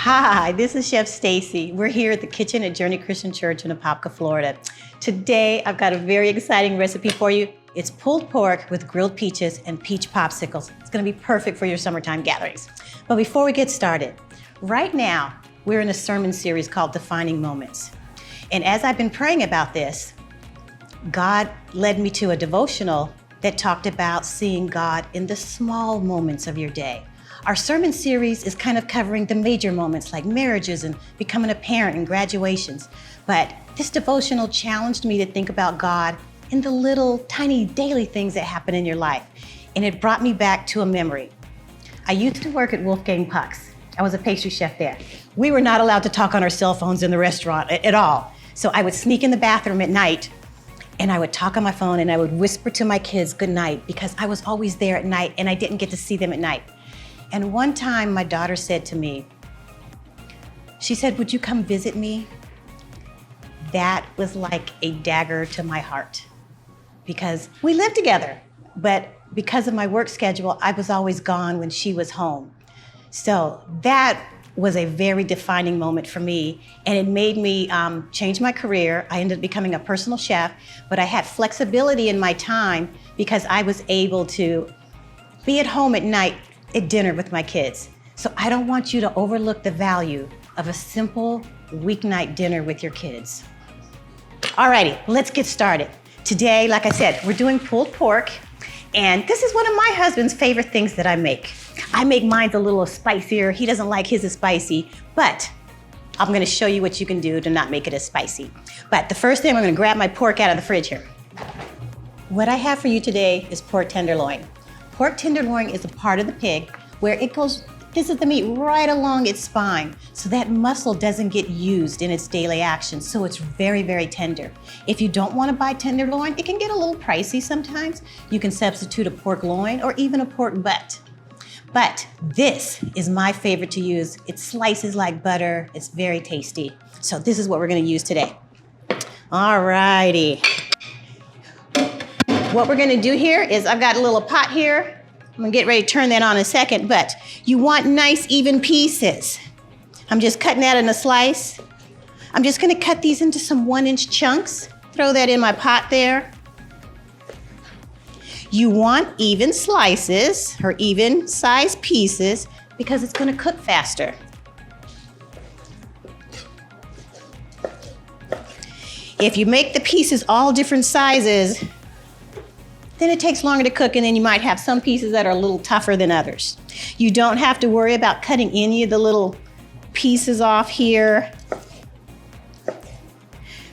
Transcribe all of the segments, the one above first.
Hi, this is Chef Stacy. We're here at the kitchen at Journey Christian Church in Apopka, Florida. Today, I've got a very exciting recipe for you. It's pulled pork with grilled peaches and peach popsicles. It's gonna be perfect for your summertime gatherings. But before we get started, right now, we're in a sermon series called Defining Moments. And as I've been praying about this, God led me to a devotional that talked about seeing God in the small moments of your day. Our sermon series is kind of covering the major moments like marriages and becoming a parent and graduations. But this devotional challenged me to think about God in the little tiny daily things that happen in your life. And it brought me back to a memory. I used to work at Wolfgang Puck's. I was a pastry chef there. We were not allowed to talk on our cell phones in the restaurant at all. So I would sneak in the bathroom at night and I would talk on my phone and I would whisper to my kids good night because I was always there at night and I didn't get to see them at night. And one time my daughter said to me, she said, "Would you come visit me?" That was like a dagger to my heart because we lived together, but because of my work schedule, I was always gone when she was home. So that was a very defining moment for me, and it made me change my career. I ended up becoming a personal chef, but I had flexibility in my time because I was able to be at home at night at dinner with my kids. So I don't want you to overlook the value of a simple weeknight dinner with your kids. Alrighty, let's get started. Today, like I said, we're doing pulled pork, and this is one of my husband's favorite things that I make. I make mine a little spicier. He doesn't like his as spicy, but I'm gonna show you what you can do to not make it as spicy. But the first thing, I'm gonna grab my pork out of the fridge here. What I have for you today is pork tenderloin. Pork tenderloin is a part of the pig where it goes, this is the meat right along its spine, so that muscle doesn't get used in its daily action, so it's very, very tender. If you don't want to buy tenderloin, it can get a little pricey sometimes. You can substitute a pork loin or even a pork butt. But this is my favorite to use. It slices like butter. It's very tasty. So this is what we're going to use today. All righty. What we're gonna do here is I've got a little pot here. I'm gonna get ready to turn that on in a second, but you want nice even pieces. I'm just cutting that in a slice. I'm just gonna cut these into some 1-inch chunks. Throw that in my pot there. You want even slices or even size pieces because it's gonna cook faster. If you make the pieces all different sizes, then it takes longer to cook, and then you might have some pieces that are a little tougher than others. You don't have to worry about cutting any of the little pieces off here.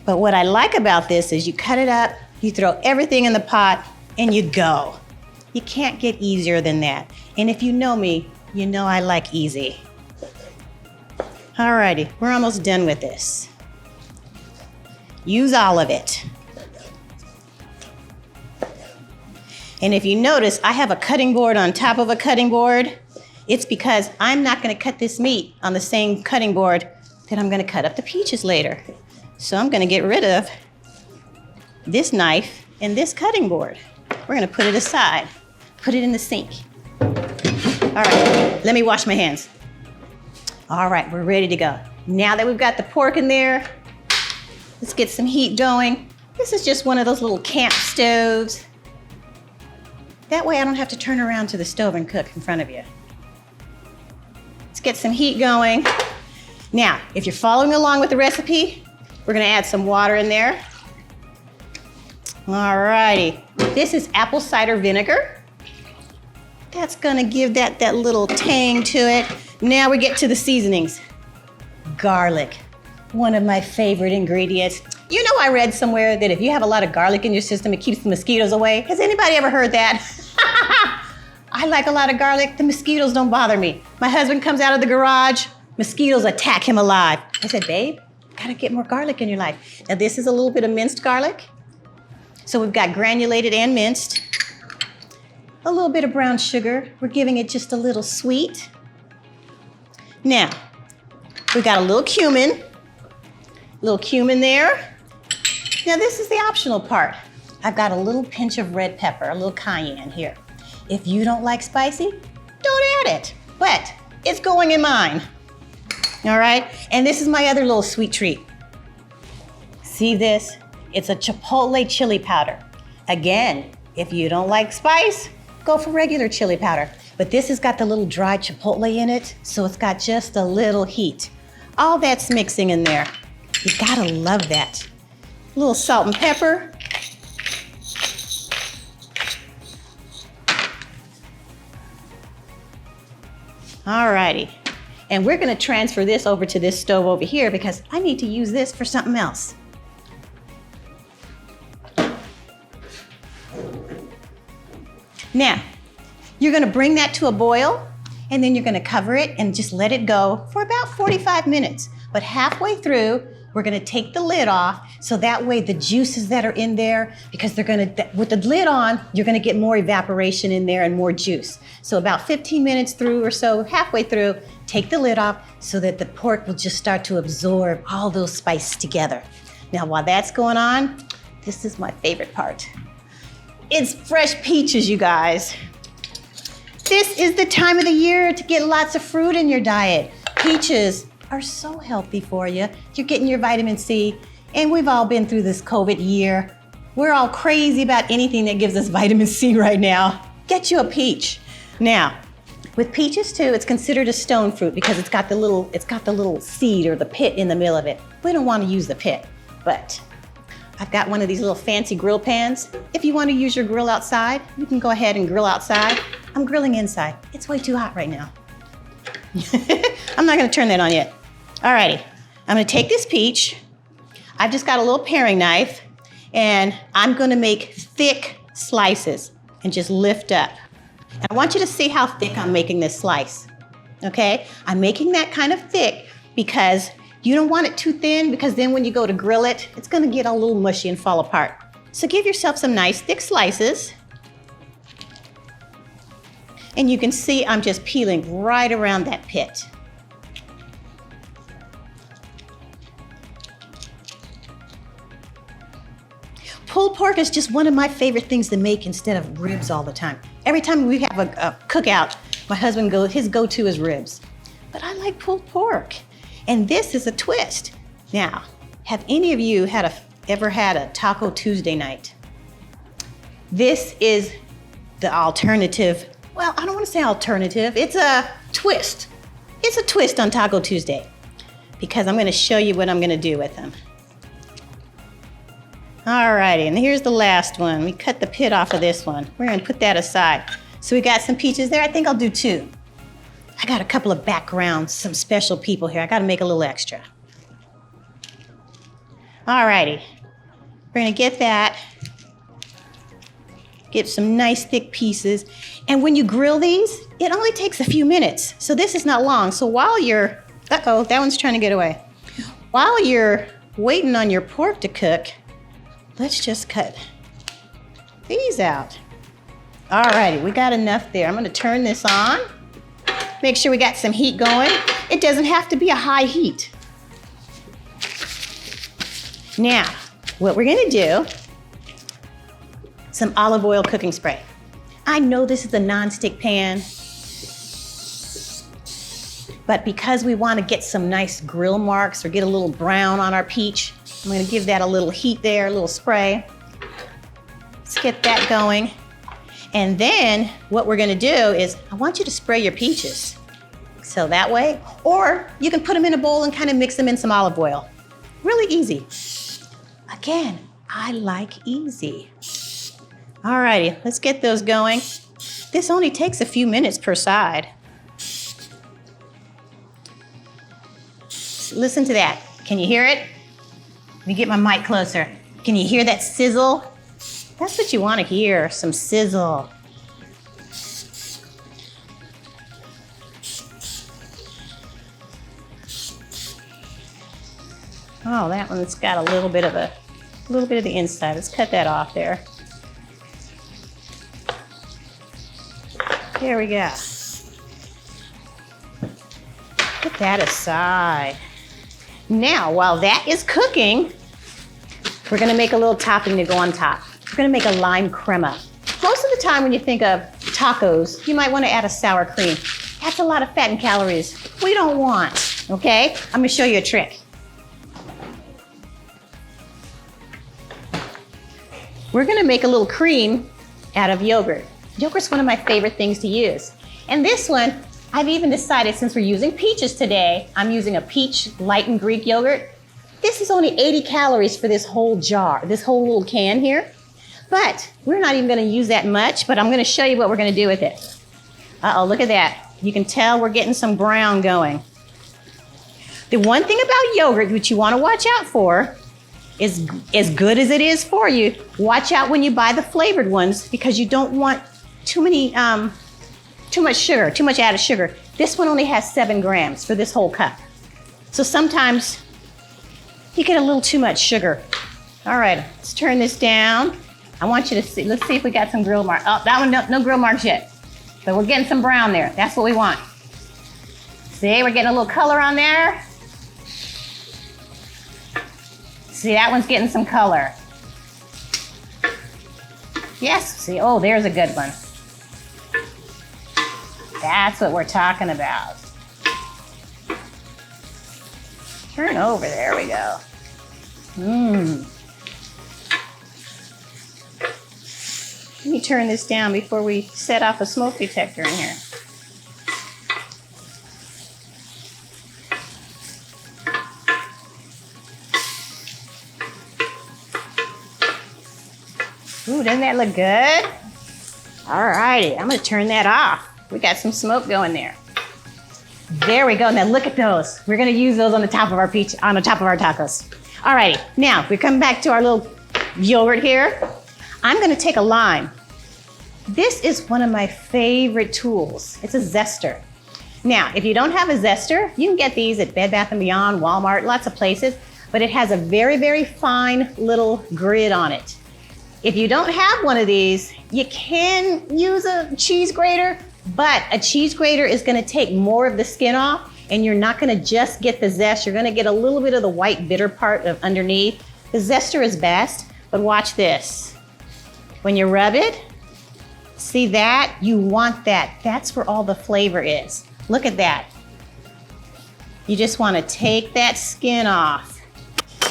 But what I like about this is you cut it up, you throw everything in the pot, and you go. You can't get easier than that. And if you know me, you know I like easy. Alrighty, we're almost done with this. Use all of it. And if you notice, I have a cutting board on top of a cutting board. It's because I'm not gonna cut this meat on the same cutting board that I'm gonna cut up the peaches later. So I'm gonna get rid of this knife and this cutting board. We're gonna put it aside, put it in the sink. All right, let me wash my hands. All right, we're ready to go. Now that we've got the pork in there, let's get some heat going. This is just one of those little camp stoves. That way I don't have to turn around to the stove and cook in front of you. Let's get some heat going. Now, if you're following along with the recipe, we're gonna add some water in there. All righty. This is apple cider vinegar. That's gonna give that little tang to it. Now we get to the seasonings. Garlic, one of my favorite ingredients. You know, I read somewhere that if you have a lot of garlic in your system, it keeps the mosquitoes away. Has anybody ever heard that? I like a lot of garlic. The mosquitoes don't bother me. My husband comes out of the garage, mosquitoes attack him alive. I said, babe, gotta get more garlic in your life. Now this is a little bit of minced garlic. So we've got granulated and minced. A little bit of brown sugar. We're giving it just a little sweet. Now, we've got a little cumin. Little cumin there. Now this is the optional part. I've got a little pinch of red pepper, a little cayenne here. If you don't like spicy, don't add it, but it's going in mine. All right, and this is my other little sweet treat. See this? It's a chipotle chili powder. Again, if you don't like spice, go for regular chili powder. But this has got the little dried chipotle in it, so it's got just a little heat. All that's mixing in there. You gotta love that. A little salt and pepper. Alrighty, and we're gonna transfer this over to this stove over here because I need to use this for something else. Now, you're gonna bring that to a boil, and then you're gonna cover it and just let it go for about 45 minutes. But halfway through, we're gonna take the lid off, so that way the juices that are in there, because with the lid on, you're gonna get more evaporation in there and more juice. So about 15 minutes through or so, halfway through, take the lid off so that the pork will just start to absorb all those spices together. Now, while that's going on, this is my favorite part. It's fresh peaches, you guys. This is the time of the year to get lots of fruit in your diet. Peaches are so healthy for you. You're getting your vitamin C, and we've all been through this COVID year. We're all crazy about anything that gives us vitamin C right now. Get you a peach. Now, with peaches too, it's considered a stone fruit because it's got the little seed or the pit in the middle of it. We don't want to use the pit, but I've got one of these little fancy grill pans. If you want to use your grill outside, you can go ahead and grill outside. I'm grilling inside. It's way too hot right now. I'm not gonna turn that on yet. Alrighty, I'm gonna take this peach. I've just got a little paring knife, and I'm gonna make thick slices and just lift up. And I want you to see how thick I'm making this slice, okay? I'm making that kind of thick because you don't want it too thin, because then when you go to grill it, it's gonna get a little mushy and fall apart. So give yourself some nice thick slices. And you can see I'm just peeling right around that pit. Pulled pork is just one of my favorite things to make instead of ribs all the time. Every time we have a cookout, my husband his go-to is ribs. But I like pulled pork. And this is a twist. Now, have any of you ever had a Taco Tuesday night? This is the alternative. Well, I don't want to say alternative. It's a twist. It's a twist on Taco Tuesday because I'm going to show you what I'm going to do with them. Alrighty, and here's the last one. We cut the pit off of this one. We're going to put that aside. So we got some peaches there. I think I'll do 2. I got a couple of backgrounds, some special people here. I got to make a little extra. Alrighty, we're going to get that. Get some nice thick pieces. And when you grill these, it only takes a few minutes. So this is not long. So while you're, uh-oh, that one's trying to get away. While you're waiting on your pork to cook, let's just cut these out. Alrighty, we got enough there. I'm gonna turn this on. Make sure we got some heat going. It doesn't have to be a high heat. Now, what we're gonna do, some olive oil cooking spray. I know this is a non-stick pan, but because we want to get some nice grill marks or get a little brown on our peach, I'm going to give that a little heat there, a little spray. Let's get that going. And then what we're going to do is I want you to spray your peaches. So that way, or you can put them in a bowl and kind of mix them in some olive oil. Really easy. Again, I like easy. Alrighty, let's get those going. This only takes a few minutes per side. Listen to that. Can you hear it? Let me get my mic closer. Can you hear that sizzle? That's what you want to hear, some sizzle. Oh, that one's got a little bit of the inside. Let's cut that off there. There we go. Put that aside. Now, while that is cooking, we're gonna make a little topping to go on top. We're gonna make a lime crema. Most of the time when you think of tacos, you might wanna add a sour cream. That's a lot of fat and calories. We don't want. Okay, I'm gonna show you a trick. We're gonna make a little cream out of yogurt. Yogurt's one of my favorite things to use. And this one, I've even decided, since we're using peaches today, I'm using a peach light and Greek yogurt. This is only 80 calories for this whole jar, this whole little can here. But we're not even gonna use that much, but I'm gonna show you what we're gonna do with it. Uh-oh, look at that. You can tell we're getting some brown going. The one thing about yogurt which you wanna watch out for is, as good as it is for you, watch out when you buy the flavored ones because you don't want too much sugar, too much added sugar. This one only has 7 grams for this whole cup. So sometimes you get a little too much sugar. All right, let's turn this down. I want you to see, let's see if we got some grill marks. Oh, that one, no grill marks yet. But we're getting some brown there. That's what we want. See, we're getting a little color on there. See, that one's getting some color. Yes, see, oh, there's a good one. That's what we're talking about. Turn over, there we go. Let me turn this down before we set off a smoke detector in here. Ooh, doesn't that look good? All righty, I'm gonna turn that off. We got some smoke going there. There we go, now look at those. We're gonna use those on the top of our tacos. All righty, now we come back to our little yogurt here. I'm gonna take a lime. This is one of my favorite tools. It's a zester. Now, if you don't have a zester, you can get these at Bed Bath & Beyond, Walmart, lots of places, but it has a very, very fine little grid on it. If you don't have one of these, you can use a cheese grater, but a cheese grater is gonna take more of the skin off and you're not gonna just get the zest, you're gonna get a little bit of the white bitter part of underneath. The zester is best, but watch this. When you rub it, see that? You want that. That's where all the flavor is. Look at that. You just wanna take that skin off.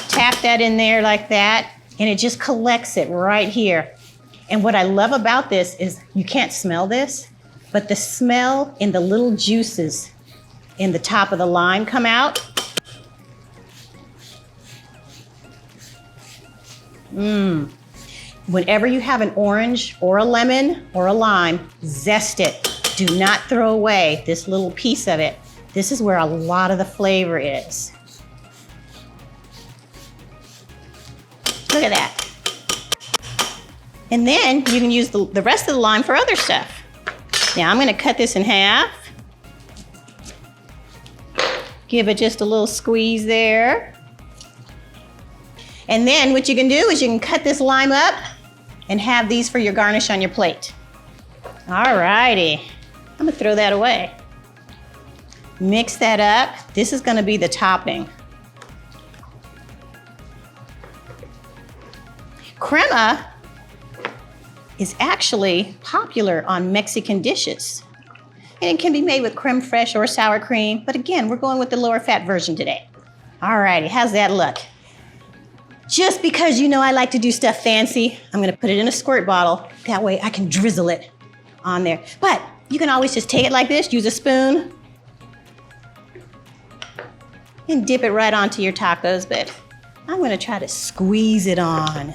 Tap that in there like that, and it just collects it right here. And what I love about this is you can't smell this, but the smell and the little juices in the top of the lime come out. Whenever you have an orange or a lemon or a lime, zest it. Do not throw away this little piece of it. This is where a lot of the flavor is. Look at that. And then you can use the rest of the lime for other stuff. Now I'm gonna cut this in half. Give it just a little squeeze there. And then what you can do is you can cut this lime up and have these for your garnish on your plate. All righty, I'm gonna throw that away. Mix that up. This is gonna be the topping. Crema is actually popular on Mexican dishes. And it can be made with creme fraiche or sour cream, but again, we're going with the lower fat version today. All righty, how's that look? Just because you know I like to do stuff fancy, I'm gonna put it in a squirt bottle. That way I can drizzle it on there. But you can always just take it like this, use a spoon, and dip it right onto your tacos, but I'm gonna try to squeeze it on.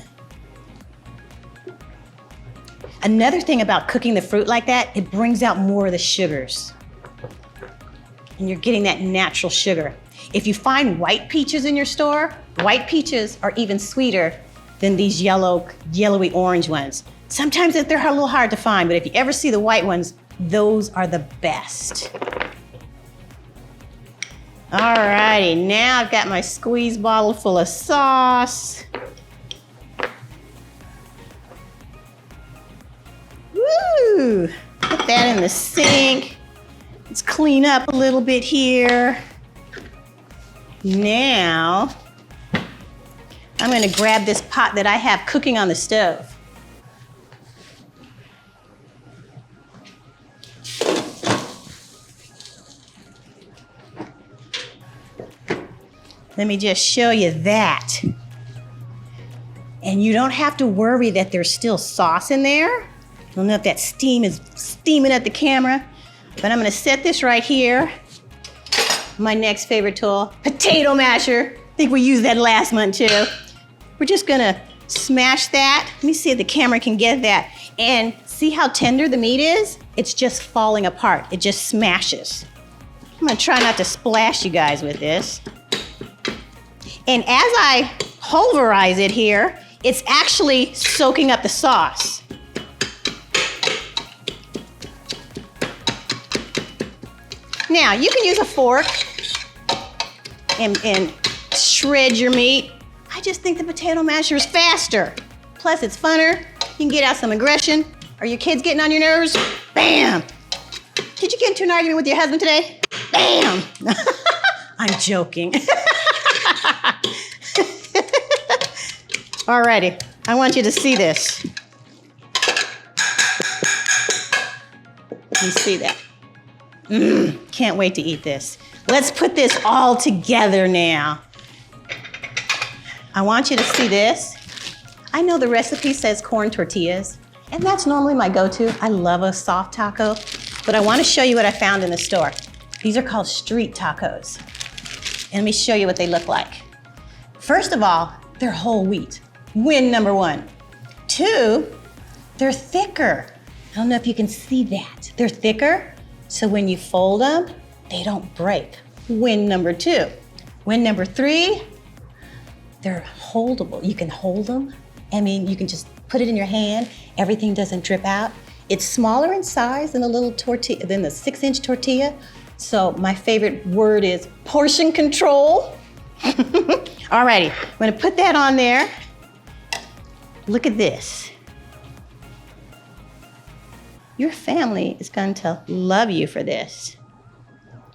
Another thing about cooking the fruit like that, it brings out more of the sugars. And you're getting that natural sugar. If you find white peaches in your store, white peaches are even sweeter than these yellowy orange ones. Sometimes they're a little hard to find, but if you ever see the white ones, those are the best. All righty, now I've got my squeeze bottle full of sauce. Woo! Put that in the sink. Let's clean up a little bit here. Now, I'm gonna grab this pot that I have cooking on the stove. Let me just show you that. And you don't have to worry that there's still sauce in there. I don't know if that steam is steaming at the camera, but I'm gonna set this right here. My next favorite tool, potato masher. I think we used that last month too. We're just gonna smash that. Let me see if the camera can get that. And see how tender the meat is? It's just falling apart. It just smashes. I'm gonna try not to splash you guys with this. And as I pulverize it here, it's actually soaking up the sauce. Now, you can use a fork and shred your meat. I just think the potato masher is faster. Plus, it's funner. You can get out some aggression. Are your kids getting on your nerves? Bam! Did you get into an argument with your husband today? Bam! I'm joking. Alrighty, I want you to see this. You see that? Can't wait to eat this. Let's put this all together now. I want you to see this. I know the recipe says corn tortillas, and that's normally my go-to. I love a soft taco, but I want to show you what I found in the store. These are called street tacos. And let me show you what they look like. First of all, they're whole wheat. Win number one. Two, they're thicker. I don't know if you can see that. They're thicker, so when you fold them, they don't break. Win number two. Win number three, they're holdable. You can hold them. I mean, you can just put it in your hand. Everything doesn't drip out. It's smaller in size than a little tortilla, than the 6-inch tortilla. So my favorite word is portion control. Alrighty, I'm gonna put that on there. Look at this. Your family is going to love you for this.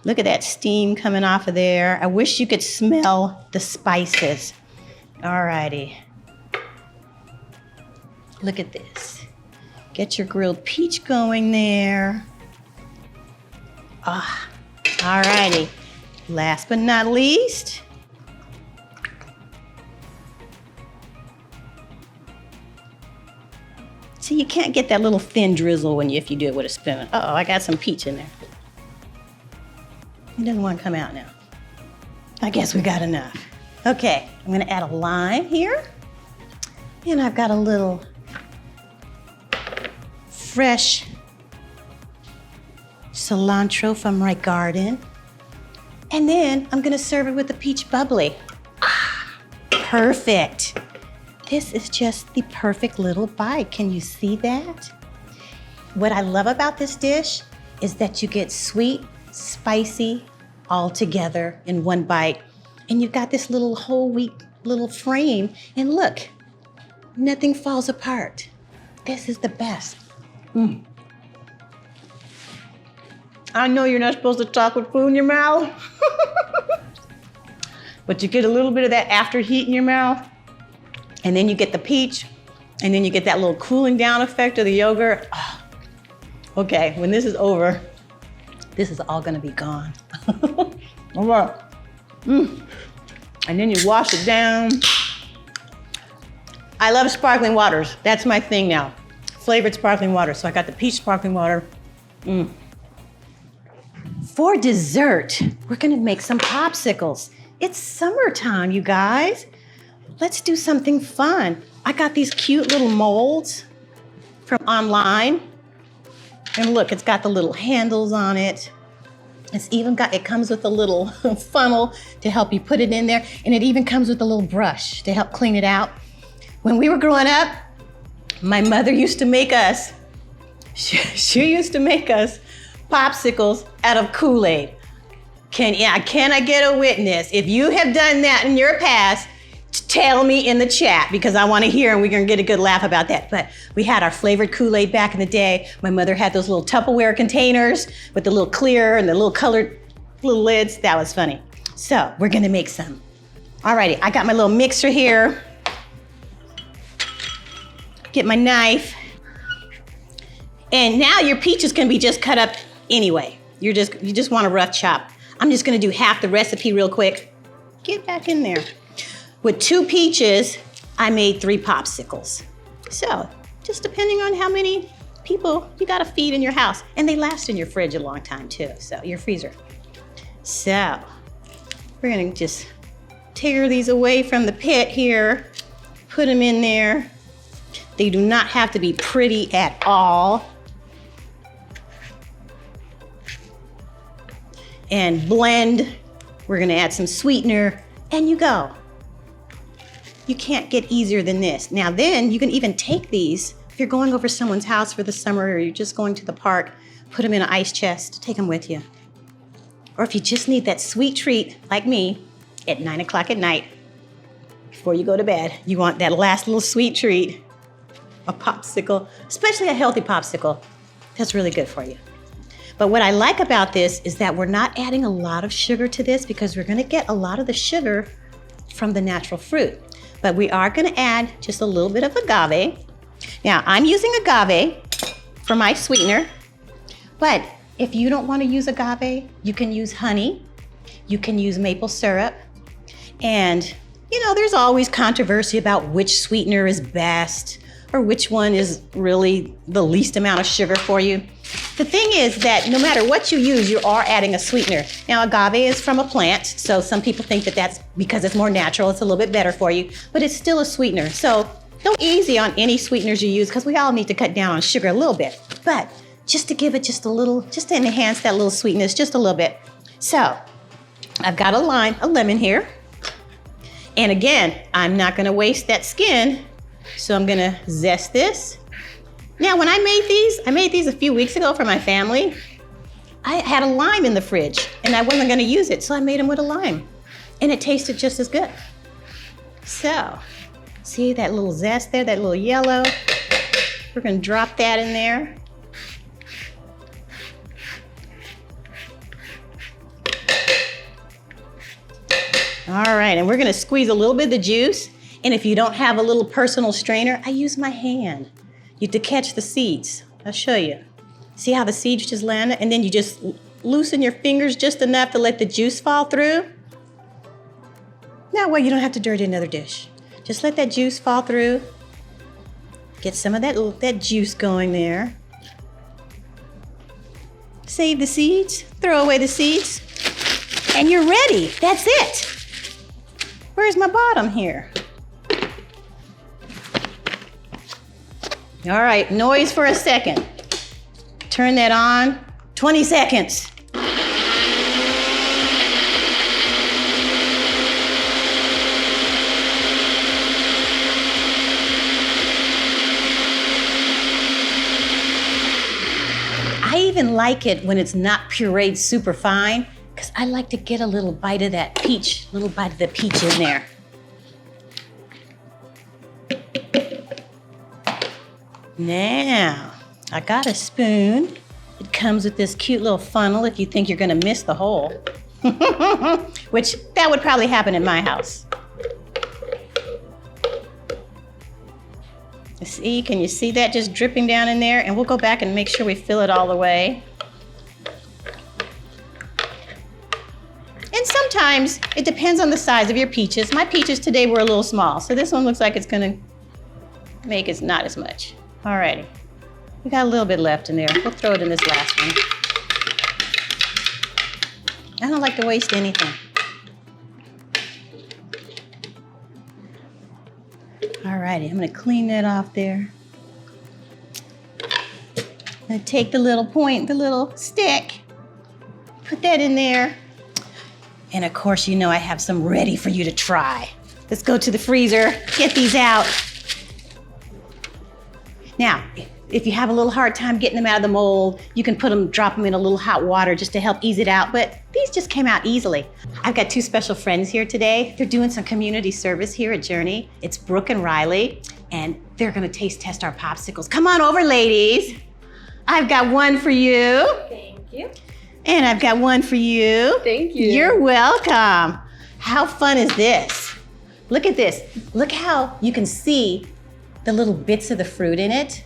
Look at that steam coming off of there. I wish you could smell the spices. Alrighty. Look at this. Get your grilled peach going there. Ah, alrighty. Last but not least, see, you can't get that little thin drizzle if you do it with a spoon. Uh-oh, I got some peach in there. It doesn't want to come out now. I guess we got enough. Okay, I'm gonna add a lime here. And I've got a little fresh cilantro from my garden. And then I'm gonna serve it with the peach bubbly. Ah, perfect. This is just the perfect little bite. Can you see that? What I love about this dish is that you get sweet, spicy, all together in one bite. And you've got this little whole wheat little frame. And look, nothing falls apart. This is the best. I know you're not supposed to talk with food in your mouth, but you get a little bit of that after heat in your mouth. And then you get the peach, and then you get that little cooling down effect of the yogurt. Oh, okay, when this is over, this is all gonna be gone. All right. And then you wash it down. I love sparkling waters. That's my thing now. Flavored sparkling water. So I got the peach sparkling water. For dessert, we're gonna make some popsicles. It's summertime, you guys. Let's do something fun. I got these cute little molds from online. And look, it's got the little handles on it. It comes with a little funnel to help you put it in there. And it even comes with a little brush to help clean it out. When we were growing up, my mother used to make us, she used to make us popsicles out of Kool-Aid. Can I get a witness? If you have done that in your past, tell me in the chat, because I want to hear and we're going to get a good laugh about that. But we had our flavored Kool-Aid back in the day. My mother had those little Tupperware containers with the little clear and the little colored little lids. That was funny. So we're going to make some. Alrighty, I got my little mixer here. Get my knife. And now your peaches can be just cut up anyway. You just want a rough chop. I'm just going to do half the recipe real quick. Get back in there. With 2 peaches, I made 3 popsicles. So, just depending on how many people you gotta feed in your house. And they last in your fridge a long time too, so your freezer. So, we're gonna just tear these away from the pit here, put them in there. They do not have to be pretty at all. And blend. We're gonna add some sweetener, and you go. You can't get easier than this. Now then, you can even take these, if you're going over someone's house for the summer or you're just going to the park, put them in an ice chest, take them with you. Or if you just need that sweet treat, like me, at 9 o'clock at night, before you go to bed, you want that last little sweet treat, a popsicle, especially a healthy popsicle. That's really good for you. But what I like about this is that we're not adding a lot of sugar to this because we're gonna get a lot of the sugar from the natural fruit. But we are gonna add just a little bit of agave. Now, I'm using agave for my sweetener, but if you don't wanna use agave, you can use honey, you can use maple syrup, and you know, there's always controversy about which sweetener is best or which one is really the least amount of sugar for you. The thing is that no matter what you use, you are adding a sweetener. Now, agave is from a plant, so some people think that that's because it's more natural, it's a little bit better for you, but it's still a sweetener. So go easy on any sweeteners you use because we all need to cut down on sugar a little bit. But just to give it just a little, just to enhance that little sweetness just a little bit. So I've got a lemon here. And again, I'm not gonna waste that skin, so I'm gonna zest this. Now, when I made these a few weeks ago for my family. I had a lime in the fridge and I wasn't gonna use it, so I made them with a lime. And it tasted just as good. So, see that little zest there, that little yellow? We're gonna drop that in there. All right, and we're gonna squeeze a little bit of the juice. And if you don't have a little personal strainer, I use my hand. To catch the seeds. I'll show you. See how the seeds just landed? And then you just loosen your fingers just enough to let the juice fall through. That way you don't have to dirty another dish. Just let that juice fall through. Get some of that juice going there. Save the seeds, throw away the seeds, and you're ready. That's it. Where's my bottom here? All right, noise for a second. Turn that on, 20 seconds. I even like it when it's not pureed super fine, because I like to get a little bite of that peach, little bite of the peach in there. Now, I got a spoon. It comes with this cute little funnel if you think you're gonna miss the hole. Which, that would probably happen in my house. See, can you see that just dripping down in there? And we'll go back and make sure we fill it all the way. And sometimes, it depends on the size of your peaches. My peaches today were a little small, so this one looks like it's gonna make it not as much. Alrighty, we got a little bit left in there. We'll throw it in this last one. I don't like to waste anything. Alrighty, I'm gonna clean that off there. I'm gonna take the little point, the little stick, put that in there. And of course, you know I have some ready for you to try. Let's go to the freezer, get these out. Now, if you have a little hard time getting them out of the mold, you can drop them in a little hot water just to help ease it out, but these just came out easily. I've got 2 special friends here today. They're doing some community service here at Journey. It's Brooke and Riley, and they're gonna taste test our popsicles. Come on over, ladies. I've got one for you. Thank you. And I've got one for you. Thank you. You're welcome. How fun is this? Look at this. Look how you can see the little bits of the fruit in it.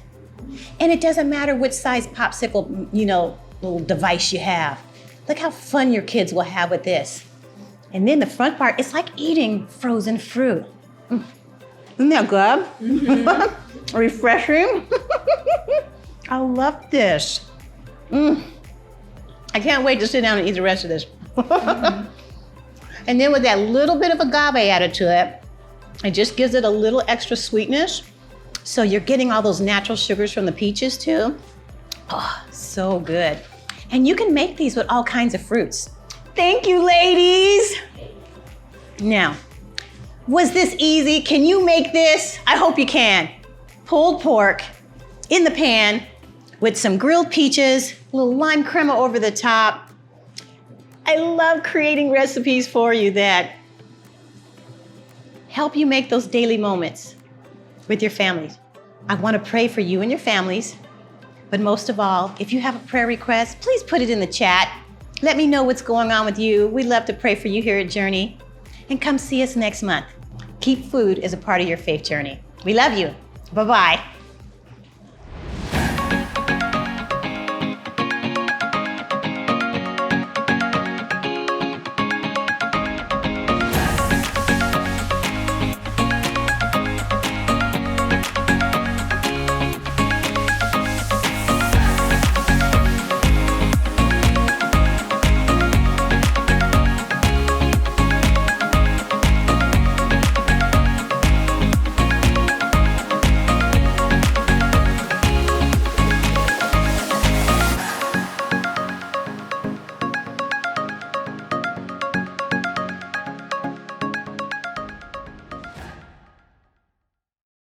And it doesn't matter which size popsicle, little device you have. Look how fun your kids will have with this. And then the front part, it's like eating frozen fruit. Isn't that good? Mm-hmm. Refreshing. I love this. I can't wait to sit down and eat the rest of this. Mm-hmm. And then with that little bit of agave added to it, it just gives it a little extra sweetness. So you're getting all those natural sugars from the peaches too. Oh, so good. And you can make these with all kinds of fruits. Thank you, ladies. Now, was this easy? Can you make this? I hope you can. Pulled pork in the pan with some grilled peaches, a little lime crema over the top. I love creating recipes for you that help you make those daily moments with your families. I want to pray for you and your families, but most of all, if you have a prayer request, please put it in the chat. Let me know what's going on with you. We'd love to pray for you here at Journey. And come see us next month. Keep food as a part of your faith journey. We love you. Bye-bye.